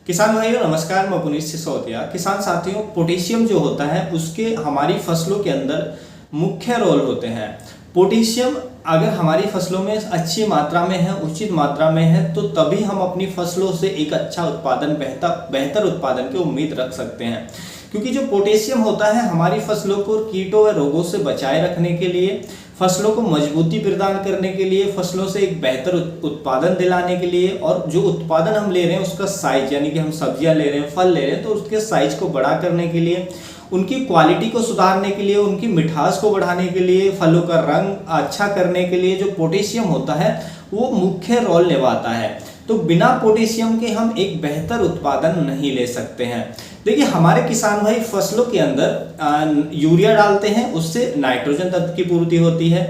किसान भाइयों नमस्कार, मैं पुनीत सिसोदिया। किसान साथियों, पोटेशियम जो होता है उसके हमारी फसलों के अंदर मुख्य रोल होते हैं। पोटेशियम अगर हमारी फसलों में अच्छी मात्रा में है, उचित मात्रा में है, तो तभी हम अपनी फसलों से एक अच्छा उत्पादन, बेहतर उत्पादन की उम्मीद रख सकते हैं। क्योंकि जो पोटेशियम होता है हमारी फसलों को कीटों व रोगों से बचाए रखने के लिए, फसलों को मजबूती प्रदान करने के लिए, फसलों से एक बेहतर उत्पादन दिलाने के लिए, और जो उत्पादन हम ले रहे हैं उसका साइज, यानी कि हम सब्जियां ले रहे हैं, फल ले रहे हैं, तो उसके साइज को बड़ा करने के लिए, उनकी क्वालिटी को सुधारने के लिए, उनकी मिठास को बढ़ाने के लिए, फलों का रंग अच्छा करने के लिए जो पोटेशियम होता है वो मुख्य रोल निभाता है। तो बिना पोटेशियम के हम एक बेहतर उत्पादन नहीं ले सकते हैं। देखिए, हमारे किसान भाई फसलों के अंदर यूरिया डालते हैं, उससे नाइट्रोजन तत्व की पूर्ति होती है,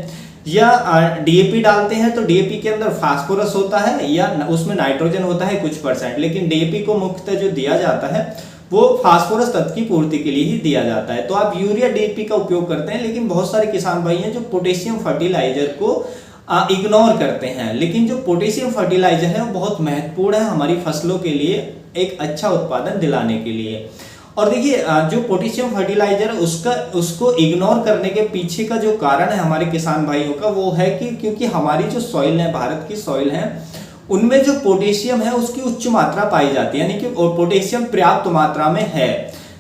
या डीएपी डालते हैं तो डीएपी के अंदर फास्फोरस होता है या उसमें नाइट्रोजन होता है कुछ %, लेकिन डीएपी को मुख्यतः जो दिया जाता है वो फास्फोरस तत्व की पूर्ति के लिए ही दिया जाता है। तो आप यूरिया डीएपी का उपयोग करते हैं, लेकिन बहुत सारे किसान भाई हैं जो पोटेशियम फर्टिलाइजर को इग्नोर करते हैं। लेकिन जो पोटेशियम फर्टिलाइजर है वो बहुत महत्वपूर्ण है हमारी फसलों के लिए एक अच्छा उत्पादन दिलाने के लिए। और देखिए, जो पोटेशियम फर्टिलाइजर है उसको इग्नोर करने के पीछे का जो कारण है हमारे किसान भाइयों का, वो है कि क्योंकि हमारी जो सॉइल है, भारत की सॉइल है, उनमें जो पोटेशियम है उसकी उच्च मात्रा पाई जाती है, यानी कि पोटेशियम पर्याप्त मात्रा में है।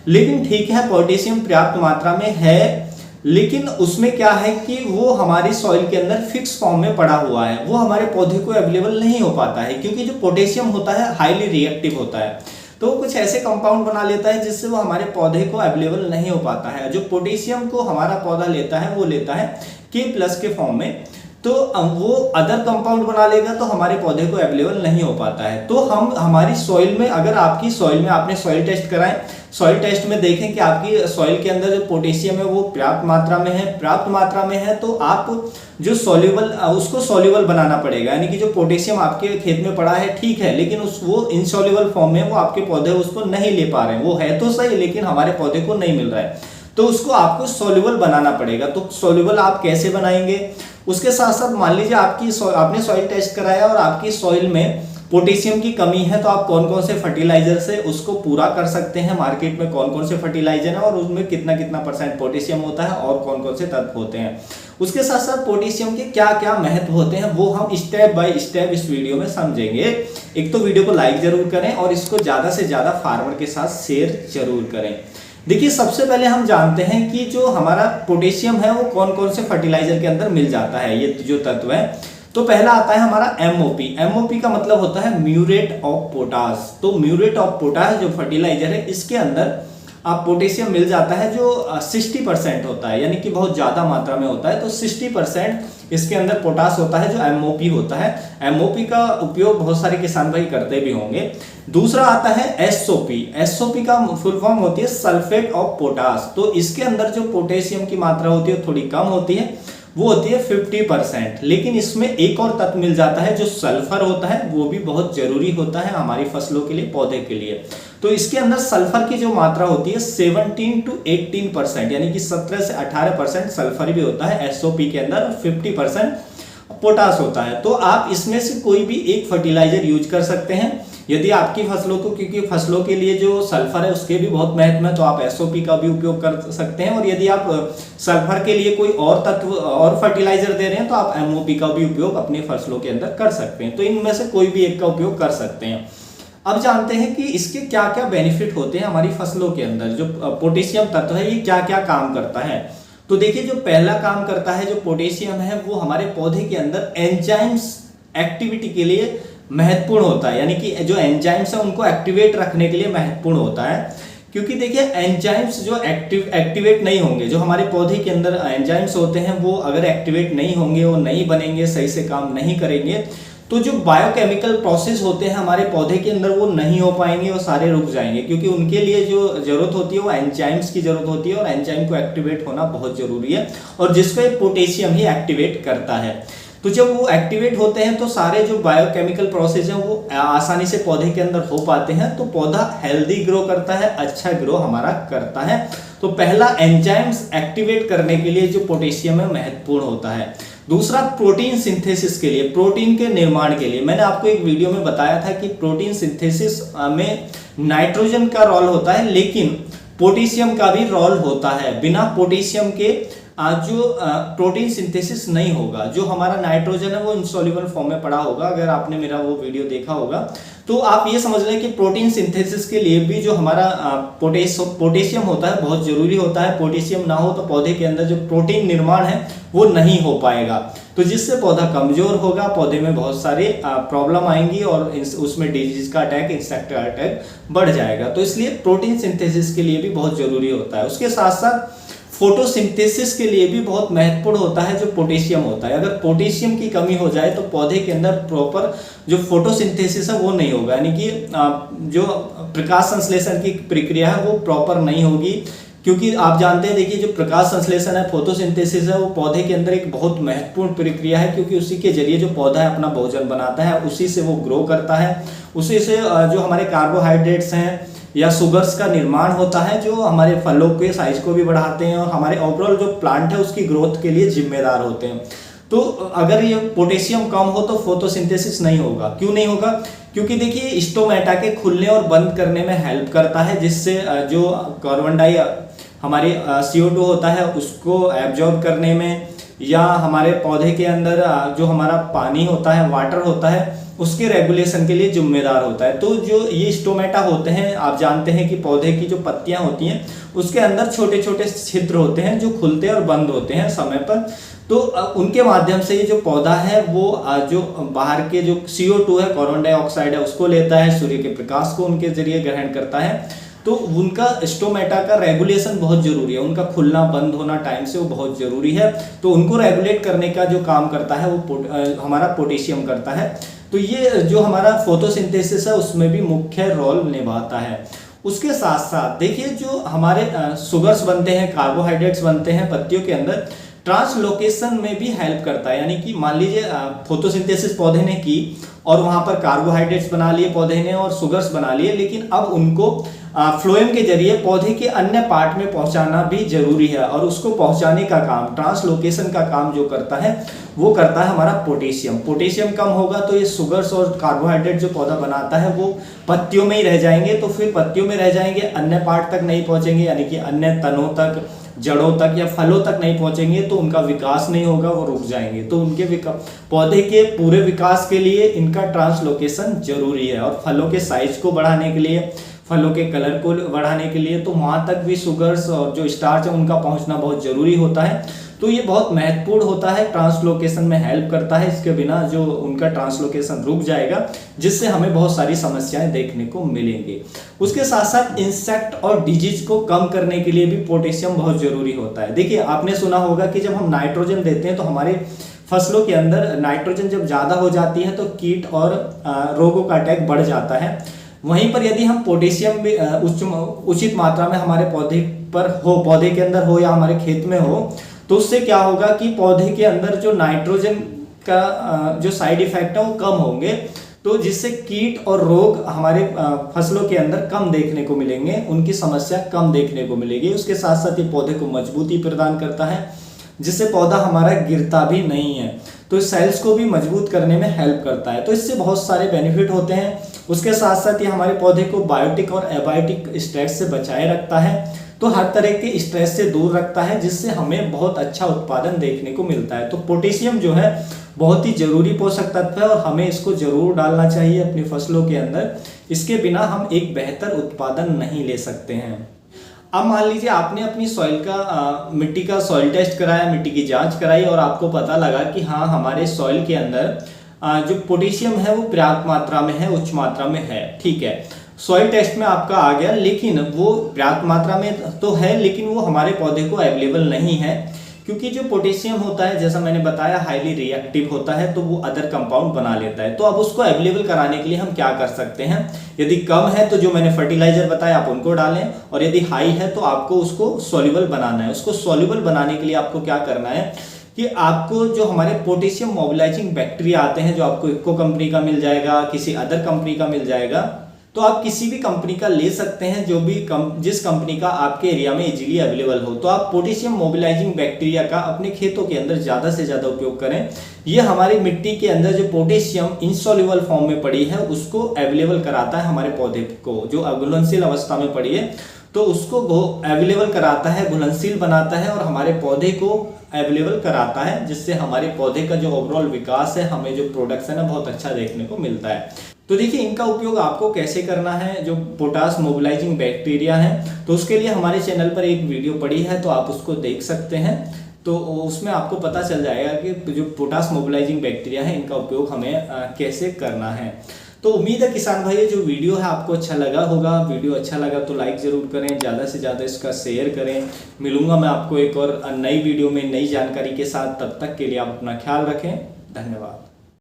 लेकिन ठीक है, पोटेशियम पर्याप्त मात्रा में है, लेकिन उसमें क्या है कि वो हमारी सॉइल के अंदर फिक्स फॉर्म में पड़ा हुआ है, वो हमारे पौधे को अवेलेबल नहीं हो पाता है। क्योंकि जो पोटेशियम होता है हाईली रिएक्टिव होता है, तो वो कुछ ऐसे कंपाउंड बना लेता है जिससे वो हमारे पौधे को अवेलेबल नहीं हो पाता है। जो पोटेशियम को हमारा पौधा लेता है वो लेता है K+ के फॉर्म में, तो वो अदर कंपाउंड बना लेगा तो हमारे पौधे को अवेलेबल नहीं हो पाता है। तो हम हमारी सॉइल में, अगर आपकी सॉइल में आपने सॉइल टेस्ट कराएं, सॉइल टेस्ट में देखें कि आपकी सॉइल के अंदर जो पोटेशियम है वो पर्याप्त मात्रा में है, तो आप जो सॉल्युबल, उसको सॉल्युबल बनाना पड़ेगा। यानी कि जो पोटेशियम आपके खेत में पड़ा है ठीक है, लेकिन वो इनसॉल्युबल फॉर्म में, वो आपके पौधे उसको नहीं ले पा रहे हैं। वो है तो सही, लेकिन हमारे पौधे को नहीं मिल रहा है, तो उसको आपको सॉल्युबल बनाना पड़ेगा। तो सॉल्युबल आप कैसे बनाएंगे? उसके साथ साथ मान लीजिए आपने सॉइल टेस्ट कराया और आपकी सॉइल में पोटेशियम की कमी है, तो आप कौन कौन से फर्टिलाइजर से उसको पूरा कर सकते हैं। मार्केट में कौन कौन से फर्टिलाइजर है और उसमें कितना कितना % पोटेशियम होता है और कौन कौन से तत्व होते हैं। उसके साथ साथ पोटेशियम के क्या क्या महत्व होते हैं वो हम स्टेप बाय स्टेप इस वीडियो में समझेंगे। एक तो वीडियो को लाइक जरूर करें और इसको ज्यादा से ज्यादा फार्मर के साथ शेयर जरूर करें। देखिए, सबसे पहले हम जानते हैं कि जो हमारा पोटेशियम है वो कौन कौन से फर्टिलाइजर के अंदर मिल जाता है, ये जो तत्व है। तो पहला आता है हमारा MOP का मतलब होता है म्यूरेट ऑफ पोटाश। तो म्यूरेट ऑफ पोटाश जो फर्टिलाइजर है, इसके अंदर आप पोटेशियम मिल जाता है जो 60% होता है, यानी कि बहुत ज्यादा मात्रा में होता है। तो 60% इसके अंदर पोटाश होता है जो MOP होता है। MOP का उपयोग बहुत सारे किसान भाई करते भी होंगे। दूसरा आता है SOP का फुल फॉर्म होती है सल्फेट ऑफ पोटाश। तो इसके अंदर जो पोटेशियम की मात्रा होती है थोड़ी कम होती है, वो होती है 50%। लेकिन इसमें एक और तत्व मिल जाता है जो सल्फर होता है, वो भी बहुत जरूरी होता है हमारी फसलों के लिए, पौधे के लिए। तो इसके अंदर सल्फर की जो मात्रा होती है 17 to 18%, यानी कि 17 से 18% सल्फर भी होता है SOP के अंदर, 50% पोटाश होता है। तो आप इसमें से कोई भी एक फर्टिलाइजर यूज कर सकते हैं यदि आपकी फसलों को, क्योंकि फसलों के लिए जो सल्फर है उसके भी बहुत महत्व है, तो आप SOP का भी उपयोग कर सकते हैं। और यदि आप सल्फर के लिए कोई और तत्व और फर्टिलाइजर दे रहे हैं तो आप MOP का भी उपयोग अपने फसलों के अंदर कर सकते हैं। तो इनमें से कोई भी एक का उपयोग कर सकते हैं। अब जानते हैं कि इसके क्या क्या बेनिफिट होते हैं हमारी फसलों के अंदर। जो पोटेशियम तत्व है ये क्या क्या काम करता है? तो देखिए, जो पहला काम करता है जो पोटेशियम है वो हमारे पौधे के अंदर एंजाइम्स एक्टिविटी के लिए महत्वपूर्ण होता है, यानी कि जो एंजाइम्स है उनको एक्टिवेट रखने के लिए महत्वपूर्ण होता है। क्योंकि देखिए, एंजाइम्स जो एक्टिवेट नहीं होंगे, जो हमारे पौधे के अंदर एंजाइम्स होते हैं वो अगर एक्टिवेट नहीं होंगे, वो नहीं बनेंगे, सही से काम नहीं करेंगे, तो जो बायोकेमिकल प्रोसेस होते हैं हमारे पौधे के अंदर वो नहीं हो पाएंगे, वो सारे रुक जाएंगे। क्योंकि उनके लिए जो जरूरत होती है वो एंजाइम्स की जरूरत होती है, और एंजाइम को एक्टिवेट होना बहुत जरूरी है, और जिसको पोटेशियम ही एक्टिवेट करता है। तो जब वो एक्टिवेट होते हैं तो सारे जो बायोकेमिकल प्रोसेस हैं वो आसानी से पौधे के अंदर हो पाते हैं, तो पौधा हेल्दी ग्रो करता है, अच्छा ग्रो हमारा करता है। तो पहला एंजाइम्स एक्टिवेट करने के लिए जो पोटेशियम है महत्वपूर्ण होता है। दूसरा प्रोटीन सिंथेसिस के लिए, प्रोटीन के निर्माण के लिए मैंने आपको एक वीडियो में बताया था कि प्रोटीन सिंथेसिस में नाइट्रोजन का रोल होता है, लेकिन पोटेशियम का भी रोल होता है। बिना पोटेशियम के जो प्रोटीन सिंथेसिस नहीं होगा, जो हमारा नाइट्रोजन है वो इनसॉल्युबल फॉर्म में पड़ा होगा। अगर आपने मेरा वो वीडियो देखा होगा तो आप ये समझ लें कि प्रोटीन सिंथेसिस के लिए भी जो हमारा पोटेशियम होता है बहुत जरूरी होता है। पोटेशियम ना हो तो पौधे के अंदर जो प्रोटीन निर्माण है वो नहीं हो पाएगा, तो जिससे पौधा कमजोर होगा, पौधे में बहुत सारे प्रॉब्लम आएंगी और उसमें डिजीज का अटैक, इंसेक्ट का अटैक बढ़ जाएगा। तो इसलिए प्रोटीन सिंथेसिस के लिए भी बहुत जरूरी होता है। उसके साथ साथ फोटोसिंथेसिस के लिए भी बहुत महत्वपूर्ण होता है जो पोटेशियम होता है। अगर पोटेशियम की कमी हो जाए तो पौधे के अंदर प्रॉपर जो फोटोसिंथेसिस है वो नहीं होगा, यानी कि जो प्रकाश संश्लेषण की प्रक्रिया है वो प्रॉपर नहीं होगी। क्योंकि आप जानते हैं, देखिए, जो प्रकाश संश्लेषण है, फोटोसिंथेसिस है, वो पौधे के अंदर एक बहुत महत्वपूर्ण प्रक्रिया है, क्योंकि उसी के जरिए जो पौधा है अपना भोजन बनाता है, उसी से वो ग्रो करता है, उसी से जो हमारे कार्बोहाइड्रेट्स हैं या शुगर्स का निर्माण होता है, जो हमारे फलों के साइज को भी बढ़ाते हैं और हमारे ओवरऑल जो प्लांट है उसकी ग्रोथ के लिए जिम्मेदार होते हैं। तो अगर ये पोटेशियम कम हो तो फोटोसिंथेसिस नहीं होगा। क्यों नहीं होगा? क्योंकि देखिए, स्टोमेटा के खुलने और बंद करने में हेल्प करता है, जिससे जो कार्बन डाई हमारे CO2 होता है उसको एब्जॉर्ब करने में, या हमारे पौधे के अंदर जो हमारा पानी होता है, वाटर होता है, उसके रेगुलेशन के लिए जिम्मेदार होता है। तो जो ये स्टोमेटा होते हैं, आप जानते हैं कि पौधे की जो पत्तियां होती हैं उसके अंदर छोटे छोटे छिद्र होते हैं जो खुलते और बंद होते हैं समय पर। तो उनके माध्यम से ये जो पौधा है वो जो बाहर के जो CO2 है, कार्बन डाइऑक्साइड है, उसको लेता है, सूर्य के प्रकाश को उनके जरिए ग्रहण करता है। तो उनका स्टोमेटा का रेगुलेशन बहुत जरूरी है, उनका खुलना बंद होना टाइम से वो बहुत जरूरी है। तो उनको रेगुलेट करने का जो काम करता है वो हमारा पोटेशियम करता है। तो ये जो हमारा फोटोसिंथेसिस है उसमें भी मुख्य रोल निभाता है। उसके साथ साथ देखिए, जो हमारे शुगर्स बनते हैं, कार्बोहाइड्रेट्स बनते हैं पत्तियों के अंदर, ट्रांसलोकेशन में भी हेल्प करता है। यानी कि मान लीजिए फोटोसिंथेसिस पौधे ने की और वहां पर कार्बोहाइड्रेट्स बना लिए पौधे ने और शुगर्स बना लिए, लेकिन अब उनको फ्लोएम के जरिए पौधे के अन्य पार्ट में पहुंचाना भी जरूरी है। और उसको पहुंचाने का काम, ट्रांसलोकेशन का काम जो करता है वो करता है हमारा पोटेशियम। पोटेशियम कम होगा तो ये शुगर्स और कार्बोहाइड्रेट जो पौधा बनाता है वो पत्तियों में ही रह जाएंगे। तो फिर पत्तियों में रह जाएंगे, अन्य पार्ट तक नहीं पहुंचेंगे, यानी कि अन्य तनों तक, जड़ों तक या फलों तक नहीं पहुंचेंगे, तो उनका विकास नहीं होगा, वो रुक जाएंगे। तो उनके पौधे के पूरे विकास के लिए इनका ट्रांसलोकेशन जरूरी है। और फलों के साइज को बढ़ाने के लिए, फलों के कलर को बढ़ाने के लिए, तो वहां तक भी शुगर्स और जो स्टार्च है उनका पहुंचना बहुत जरूरी होता है। तो ये बहुत महत्वपूर्ण होता है, ट्रांसलोकेशन में हेल्प करता है। इसके बिना जो उनका ट्रांसलोकेशन रुक जाएगा, जिससे हमें बहुत सारी समस्याएं देखने को मिलेंगी। उसके साथ साथ इंसेक्ट और डिजीज को कम करने के लिए भी पोटेशियम बहुत जरूरी होता है। देखिए, आपने सुना होगा कि जब हम नाइट्रोजन देते हैं तो हमारे फसलों के अंदर नाइट्रोजन जब ज्यादा हो जाती है तो कीट और रोगों का अटैक बढ़ जाता है। वहीं पर यदि हम पोटेशियम भी उचित मात्रा में हमारे पौधे पर हो, पौधे के अंदर हो या हमारे खेत में हो, तो उससे क्या होगा कि पौधे के अंदर जो नाइट्रोजन का जो साइड इफेक्ट है वो कम होंगे। तो जिससे कीट और रोग हमारे फसलों के अंदर कम देखने को मिलेंगे, उनकी समस्या कम देखने को मिलेगी। उसके साथ साथ ये पौधे को मजबूती प्रदान करता है, जिससे पौधा हमारा गिरता भी नहीं है। तो सेल्स को भी मजबूत करने में हेल्प करता है। तो इससे बहुत सारे बेनिफिट होते हैं। उसके साथ साथ ये हमारे पौधे को बायोटिक और एबायोटिक स्ट्रेस से बचाए रखता है, तो हर तरह के स्ट्रेस से दूर रखता है, जिससे हमें बहुत अच्छा उत्पादन देखने को मिलता है। तो पोटेशियम जो है बहुत ही जरूरी पोषक तत्व है और हमें इसको जरूर डालना चाहिए अपनी फसलों के अंदर। इसके बिना हम एक बेहतर उत्पादन नहीं ले सकते हैं। अब मान लीजिए आपने अपनी सॉइल का मिट्टी का सॉइल टेस्ट कराया, मिट्टी की जांच कराई और आपको पता लगा कि हाँ, हमारे सॉइल के अंदर जो पोटेशियम है वो पर्याप्त मात्रा में है, उच्च मात्रा में है। ठीक है, सॉइल टेस्ट में आपका आ गया, लेकिन वो पर्याप्त मात्रा में तो है, लेकिन वो हमारे पौधे को अवेलेबल नहीं है। क्योंकि जो पोटेशियम होता है, जैसा मैंने बताया, हाईली रिएक्टिव होता है, तो वो अदर कंपाउंड बना लेता है। तो अब उसको अवेलेबल कराने के लिए हम क्या कर सकते हैं? यदि कम है तो जो मैंने फर्टिलाइजर बताया आप उनको डालें, और यदि हाई है तो आपको उसको सॉल्युबल बनाना है। उसको सॉल्युबल बनाने के लिए आपको क्या करना है कि आपको जो हमारे पोटेशियम मोबिलाइजिंग बैक्टीरिया आते हैं, जो आपको इको कंपनी का मिल जाएगा, किसी अदर कंपनी का मिल जाएगा, तो आप किसी भी कंपनी का ले सकते हैं, जो भी जिस कंपनी का आपके एरिया में इजीली अवेलेबल हो। तो आप पोटेशियम मोबिलाइजिंग बैक्टीरिया का अपने खेतों के अंदर ज़्यादा से ज़्यादा उपयोग करें। ये हमारी मिट्टी के अंदर जो पोटेशियम इनसॉल्युबल फॉर्म में पड़ी है उसको अवेलेबल कराता है हमारे पौधे को, जो अघुलनशील अवस्था में पड़ी है तो उसको वो अवेलेबल कराता है, घुलनशील बनाता है और हमारे पौधे को अवेलेबल कराता है, जिससे हमारे पौधे का जो ओवरऑल विकास है, हमें जो प्रोडक्शन है बहुत अच्छा देखने को मिलता है। तो देखिए इनका उपयोग आपको कैसे करना है, जो पोटास मोबिलाइजिंग बैक्टीरिया है, तो उसके लिए हमारे चैनल पर एक वीडियो पड़ी है, तो आप उसको देख सकते हैं। तो उसमें आपको पता चल जाएगा कि जो पोटास मोबिलाइजिंग बैक्टीरिया है इनका उपयोग हमें कैसे करना है। तो उम्मीद है किसान भाई जो वीडियो है आपको अच्छा लगा होगा। वीडियो अच्छा लगा तो लाइक ज़रूर करें, ज़्यादा से ज़्यादा इसका शेयर करें। मिलूंगा मैं आपको एक और नई वीडियो में नई जानकारी के साथ, तब तक के लिए आप अपना ख्याल रखें। धन्यवाद।